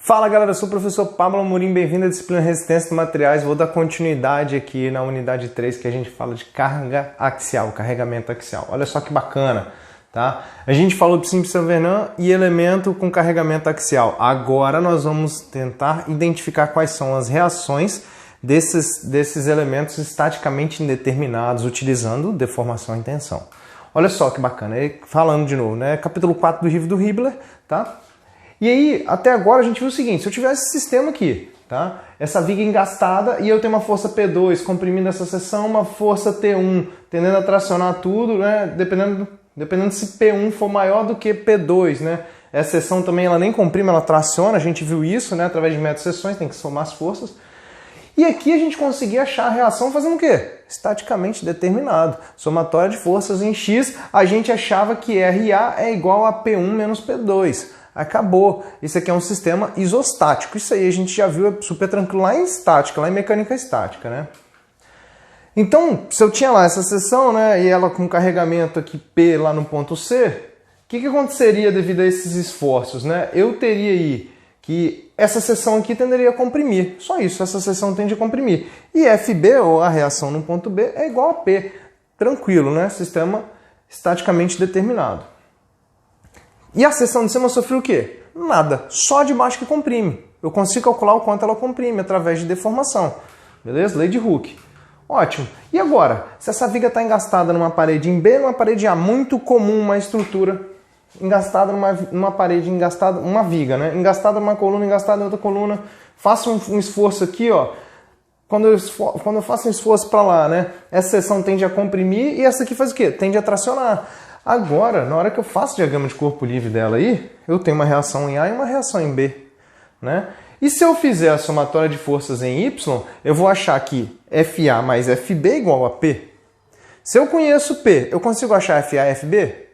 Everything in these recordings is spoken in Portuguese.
Fala galera, eu sou o professor Pablo Amorim, bem-vindo à disciplina Resistência de Materiais. Vou dar continuidade aqui na unidade 3 que a gente fala de carga axial, carregamento axial. Olha só que bacana, tá? A gente falou de Simpson-Vernan e elemento com carregamento axial. Agora nós vamos tentar identificar quais são as reações desses elementos estaticamente indeterminados, utilizando deformação e tensão. Olha só que bacana, falando de novo, né? Capítulo 4 do livro do Hibbeler, tá? E aí, até agora a gente viu o seguinte, se eu tivesse esse sistema aqui, tá? Essa viga engastada e eu tenho uma força P2 comprimindo essa seção, uma força T1 tendendo a tracionar tudo, né? Dependendo se P1 for maior do que P2, né? Essa seção também ela nem comprime, ela traciona, a gente viu isso, né? Através de método de seções, tem que somar as forças. E aqui a gente conseguia achar a reação fazendo o quê? Estaticamente determinado. Somatória de forças em X, a gente achava que RA é igual a P1 menos P2. Acabou. Isso aqui é um sistema isostático. Isso aí a gente já viu, é super tranquilo lá em estática, lá em mecânica estática, né? Então, se eu tinha lá essa seção, né, e ela com carregamento aqui P lá no ponto C, o que aconteceria devido a esses esforços, né? Eu teria aí que essa seção aqui tenderia a comprimir. Só isso, essa seção tende a comprimir. E FB, ou a reação no ponto B, é igual a P. Tranquilo, né? Sistema estaticamente determinado. E a seção de cima sofreu o quê? Nada, só de baixo que comprime. Eu consigo calcular o quanto ela comprime através de deformação. Beleza? Lei de Hooke. Ótimo. E agora, se essa viga está engastada numa parede em B, numa parede A, muito comum uma estrutura engastada numa parede, engastada, uma viga, né? Engastada numa coluna, engastada em outra coluna. Faça um esforço aqui, ó. Quando eu faço um esforço para lá, né? Essa seção tende a comprimir e essa aqui faz o quê? Tende a tracionar. Agora, na hora que eu faço o diagrama de corpo livre dela aí, eu tenho uma reação em A e uma reação em B, né? E se eu fizer a somatória de forças em Y, eu vou achar que FA mais FB é igual a P. Se eu conheço P, eu consigo achar FA e FB?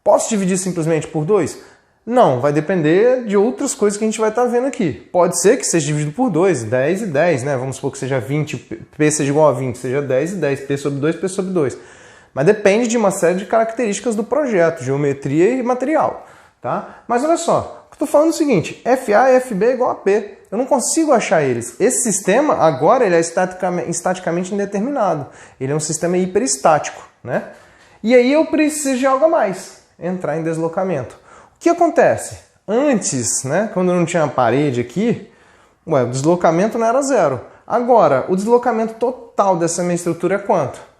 Posso dividir simplesmente por 2? Não, vai depender de outras coisas que a gente vai estar vendo aqui. Pode ser que seja dividido por 2, 10 e 10, né? Vamos supor que seja 20, P seja igual a 20, seja 10 e 10, P sobre 2, P sobre 2. Mas depende de uma série de características do projeto, geometria e material, tá? Mas olha só, eu estou falando o seguinte, FA e FB é igual a P. Eu não consigo achar eles. Esse sistema, agora, ele é estaticamente indeterminado. Ele é um sistema hiperestático, né? E aí eu preciso de algo a mais, entrar em deslocamento. O que acontece? Antes, né, quando eu não tinha a parede aqui, o deslocamento não era zero. Agora, o deslocamento total dessa minha estrutura é quanto?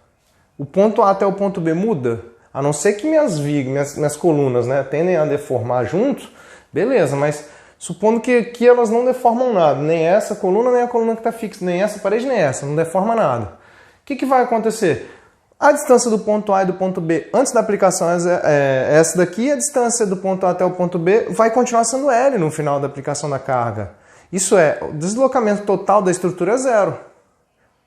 O ponto A até o ponto B muda? A não ser que minhas vigas, minhas colunas, né, tendem a deformar juntos, beleza, mas supondo que aqui elas não deformam nada, nem essa coluna, nem a coluna que está fixa, nem essa parede, nem essa, não deforma nada. O que vai acontecer? A distância do ponto A e do ponto B antes da aplicação é essa daqui, a distância do ponto A até o ponto B vai continuar sendo L no final da aplicação da carga. Isso é, o deslocamento total da estrutura é zero.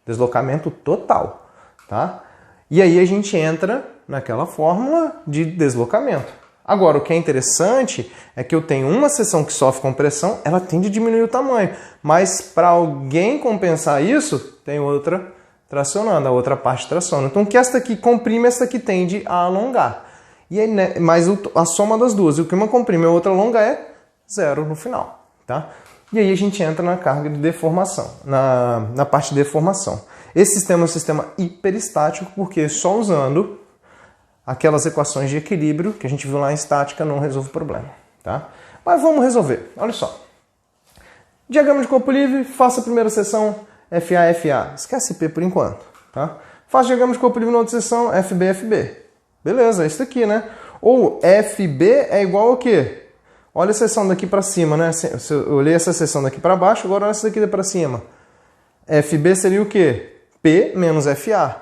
Deslocamento total, tá? E aí a gente entra naquela fórmula de deslocamento. Agora, o que é interessante é que eu tenho uma seção que sofre compressão, ela tende a diminuir o tamanho. Mas para alguém compensar isso, tem outra tracionando, a outra parte traciona. Então, que esta aqui comprime, esta aqui tende a alongar. E aí, né, mas a soma das duas, o que uma comprime e a outra alonga é zero no final. Tá? E aí a gente entra na carga de deformação, na parte de deformação. Esse sistema é um sistema hiperestático porque só usando aquelas equações de equilíbrio que a gente viu lá em estática não resolve o problema. Tá? Mas vamos resolver. Olha só. Diagrama de corpo livre, faça a primeira seção FA, FA. Esquece P por enquanto. Tá? Faça diagrama de corpo livre na outra seção FB, FB. Beleza, é isso aqui, né? Ou FB é igual a quê? Olha a seção daqui para cima, né? Eu olhei essa seção daqui para baixo, agora olha essa daqui para cima. FB seria o quê? P menos FA.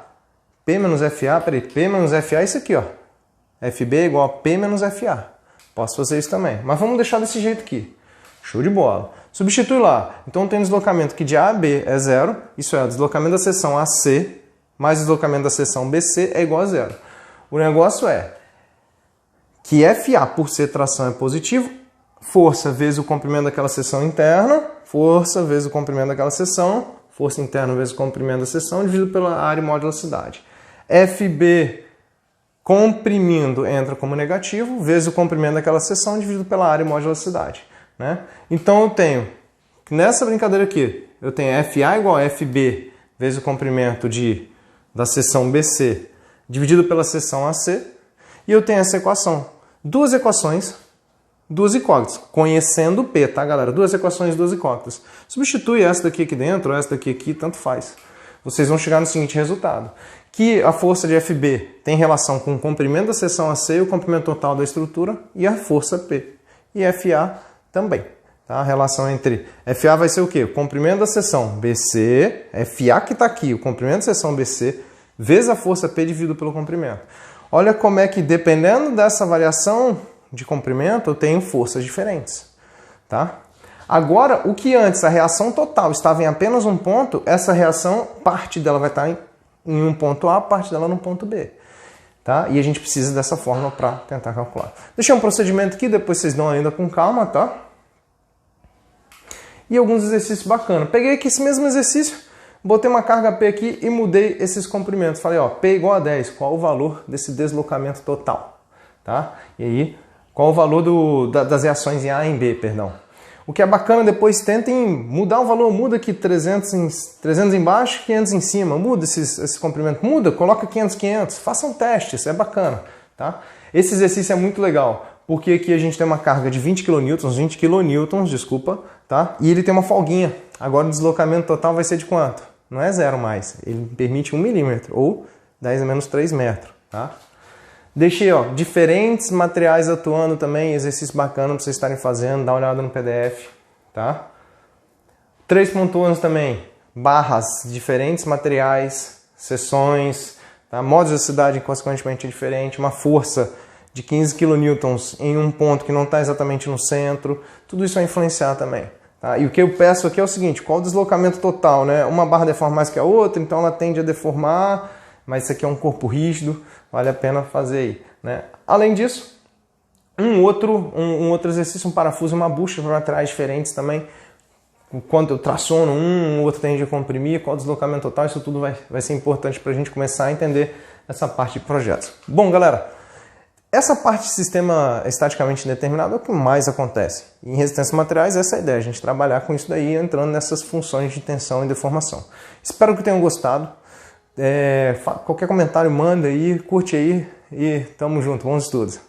P menos FA, peraí, P menos FA é isso aqui, ó. FB é igual a P menos FA. Posso fazer isso também. Mas vamos deixar desse jeito aqui. Show de bola. Substitui lá. Então tem deslocamento que de A a B é zero. Isso é, o deslocamento da seção AC mais o deslocamento da seção BC é igual a zero. O negócio é que FA, por ser tração, é positivo. Força vezes o comprimento daquela seção interna. Força vezes o comprimento daquela seção. Força interna vezes o comprimento da seção, dividido pela área e módulo da velocidade. FB comprimindo entra como negativo, vezes o comprimento daquela seção, dividido pela área e módulo da velocidade. né? Então eu tenho, nessa brincadeira aqui, eu tenho FA igual a FB vezes o comprimento da seção BC dividido pela seção AC, e eu tenho essa equação. Duas equações, duas incógnitas, conhecendo o P, tá, galera? Duas equações, duas incógnitas. Substitui essa daqui aqui dentro, ou essa daqui aqui, tanto faz. Vocês vão chegar no seguinte resultado, que a força de FB tem relação com o comprimento da seção AC e o comprimento total da estrutura, e a força P. E FA também. Tá? A relação entre FA vai ser o quê? O comprimento da seção BC, FA que está aqui, o comprimento da seção BC, vezes a força P dividido pelo comprimento. Olha como é que, dependendo dessa variação de comprimento, eu tenho forças diferentes. Tá? Agora, o que antes a reação total estava em apenas um ponto, essa reação, parte dela vai estar em um ponto A, parte dela no ponto B. Tá? E a gente precisa dessa fórmula para tentar calcular. Deixei um procedimento aqui, depois vocês dão ainda com calma, tá? E alguns exercícios bacanas. Peguei aqui esse mesmo exercício, botei uma carga P aqui e mudei esses comprimentos. Falei, ó, P igual a 10, qual o valor desse deslocamento total? Tá? E aí, qual o valor das reações em A e em B, perdão. O que é bacana, depois tentem mudar o valor, muda aqui 300 embaixo, 500 em cima, muda esse comprimento, muda, coloca 500, façam testes, é bacana. Tá? Esse exercício é muito legal, porque aqui a gente tem uma carga de 20 kN, desculpa, tá? E ele tem uma folguinha. Agora o deslocamento total vai ser de quanto? Não é zero mais, ele permite 1 milímetro, ou 10 a menos 3 metros. Tá? Deixei, ó, diferentes materiais atuando também, exercício bacana para vocês estarem fazendo, dá uma olhada no PDF, tá? 3.1 também, barras, diferentes materiais, seções, tá? Modos de velocidade consequentemente diferente, uma força de 15 kN em um ponto que não está exatamente no centro, tudo isso vai influenciar também. Tá? E o que eu peço aqui é o seguinte, qual o deslocamento total, né? Uma barra deforma mais que a outra, então ela tende a deformar, mas isso aqui é um corpo rígido, vale a pena fazer aí, né? Além disso, um outro exercício, um parafuso e uma bucha para materiais diferentes também. Quando eu traciono o outro tende a comprimir, qual o deslocamento total, isso tudo vai ser importante para a gente começar a entender essa parte de projetos. Bom, galera, essa parte de sistema estaticamente indeterminado é o que mais acontece. Em resistência a materiais, essa é a ideia, a gente trabalhar com isso daí, entrando nessas funções de tensão e deformação. Espero que tenham gostado. Qualquer comentário manda aí, curte aí e tamo junto, bons estudos.